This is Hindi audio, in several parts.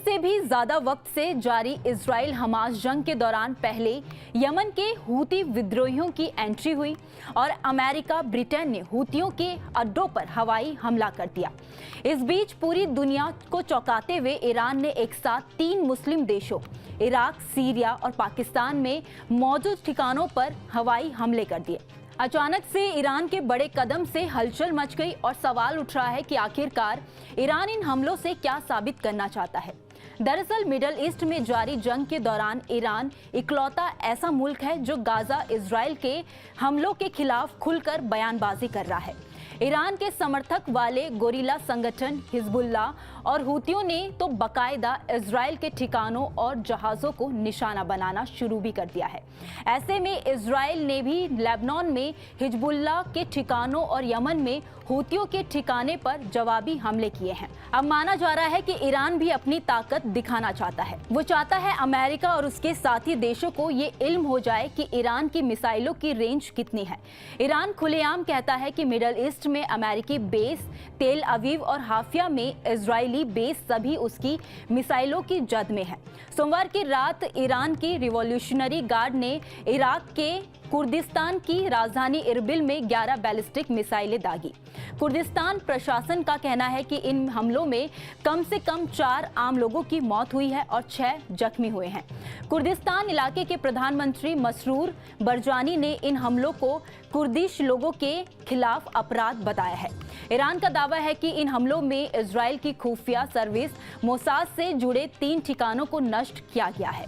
से भी ज्यादा वक्त से जारी इजराइल हमास जंग के दौरान पहले यमन के हूती विद्रोहियों की एंट्री हुई और अमेरिका ब्रिटेन ने हूतियों के अड्डों पर हवाई हमला कर दिया। इस बीच पूरी दुनिया को चौंकाते हुए ईरान ने एक साथ 3 मुस्लिम देशों इराक, सीरिया और पाकिस्तान में मौजूद ठिकानों पर हवाई हमले कर दिए। अचानक से ईरान के बड़े कदम से हलचल मच गई और सवाल उठ रहा है कि आखिरकार ईरान इन हमलों से क्या साबित करना चाहता है। दरअसल मिडल ईस्ट में जारी जंग के दौरान ईरान इकलौता ऐसा मुल्क है जो गाजा इजराइल के हमलों के खिलाफ खुलकर बयानबाजी कर रहा है। ईरान के समर्थक वाले गोरिल्ला संगठन हिजबुल्लाह और हूतियों ने तो बाकायदा इजराइल के ठिकानों और जहाज़ों को निशाना बनाना शुरू भी कर दिया है। ऐसे में इजराइल ने भी लेबनान में हिजबुल्लाह के ठिकानों और यमन में हूतियों के ठिकाने पर जवाबी हमले किए हैं। अब माना जा रहा है कि ईरान भी अपनी ताकत दिखाना चाहता है। वो चाहता है अमेरिका और उसके साथी देशों को ये इल्म हो जाए कि ईरान की मिसाइलों की रेंज कितनी है। ईरान खुलेआम कहता है कि मिडल ईस्ट में अमेरिकी बेस, तेल अवीव और हाफिया में इजरायली बेस सभी उसकी मिसाइलों की जद में है। सोमवार की रात ईरान की रिवॉल्यूशनरी गार्ड ने इराक के कुर्दिस्तान की राजधानी इरबिल में 11 बैलिस्टिक मिसाइलें दागी। कुर्दिस्तान प्रशासन का कहना है कि इन हमलों में कम से कम 4 आम लोगों की मौत हुई है और 6 जख्मी हुए हैं। कुर्दिस्तान इलाके के प्रधानमंत्री मसरूर बरजानी ने इन हमलों को कुर्दिश लोगों के खिलाफ अपराध बताया है। ईरान का दावा है कि इन हमलों में इजराइल की खुफिया सर्विस मोसाद से जुड़े 3 ठिकानों को नष्ट किया गया है।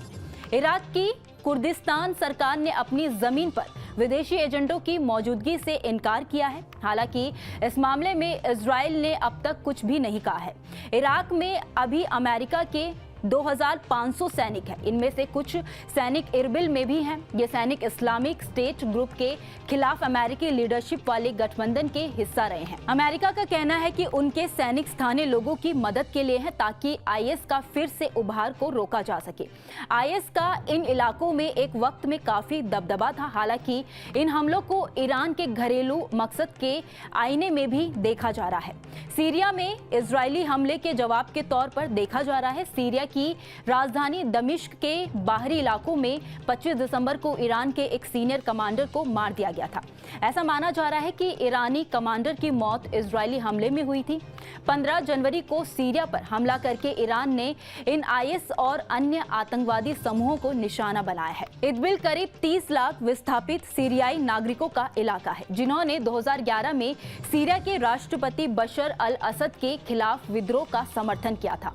इराक की कुर्दिस्तान सरकार ने अपनी जमीन पर विदेशी एजेंटों की मौजूदगी से इनकार किया है। हालांकि इस मामले में इजराइल ने अब तक कुछ भी नहीं कहा है। इराक में अभी अमेरिका के 2500 सैनिक हैं। इनमें से कुछ सैनिक इरबिल में भी हैं। ये सैनिक इस्लामिक स्टेट ग्रुप के खिलाफ अमेरिकी लीडरशिप वाले गठबंधन के हिस्सा रहे हैं। अमेरिका का कहना है कि उनके सैनिक स्थानीय लोगों की मदद के लिए हैं ताकि आईएस का फिर से उभार को रोका जा सके। आईएस का इन इलाकों में एक वक्त में काफी दबदबा था। हालांकि इन हमलों को ईरान के घरेलू मकसद के आईने में भी देखा जा रहा है। सीरिया में इजरायली हमले के जवाब के तौर पर देखा जा रहा है। सीरिया की राजधानी दमिश्क के बाहरी इलाकों में 25 दिसंबर को ईरान के एक सीनियर कमांडर को मार दिया गया था। ऐसा माना जा रहा है कि ईरानी कमांडर की मौत इजरायली हमले में हुई थी। 15 जनवरी को सीरिया पर हमला करके ईरान ने इन आईएस और अन्य आतंकवादी समूहों को निशाना बनाया है। इदबिल करीब 30 लाख विस्थापित सीरियाई नागरिकों का इलाका है, जिन्होंने 2011 में सीरिया के राष्ट्रपति बशर अल असद के खिलाफ विद्रोह का समर्थन किया था।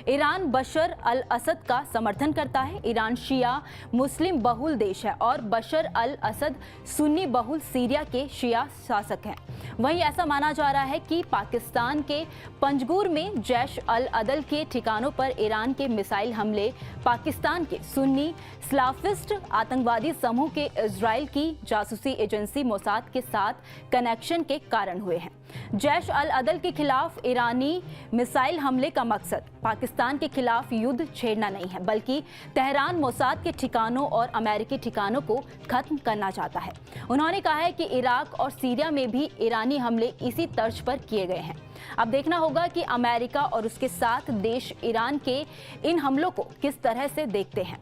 ईरान बशर अल असद का समर्थन करता है। ईरान शिया मुस्लिम बहुल देश है और बशर अल असद सुन्नी बहुल सीरिया के शिया शासक हैं। वहीं ऐसा माना जा रहा है कि पाकिस्तान के पंजगुर में जैश अल अदल के ठिकानों पर ईरान के मिसाइल हमले पाकिस्तान के सुन्नी सलाफिस्ट आतंकवादी समूह के इजराइल की जासूसी एजेंसी मोसाद के साथ कनेक्शन के कारण हुए हैं। जैश अल अदल के खिलाफ ईरानी मिसाइल हमले का मकसद पाकिस्तान के खिलाफ युद्ध छेड़ना नहीं है, बल्कि तेहरान मोसाद के ठिकानों और अमेरिकी ठिकानों को खत्म करना चाहता है। उन्होंने कहा है कि इराक और सीरिया में भी ईरानी हमले इसी तर्ज पर किए गए हैं। अब देखना होगा कि अमेरिका और उसके साथ देश ईरान के इन हमलों को किस तरह से देखते हैं।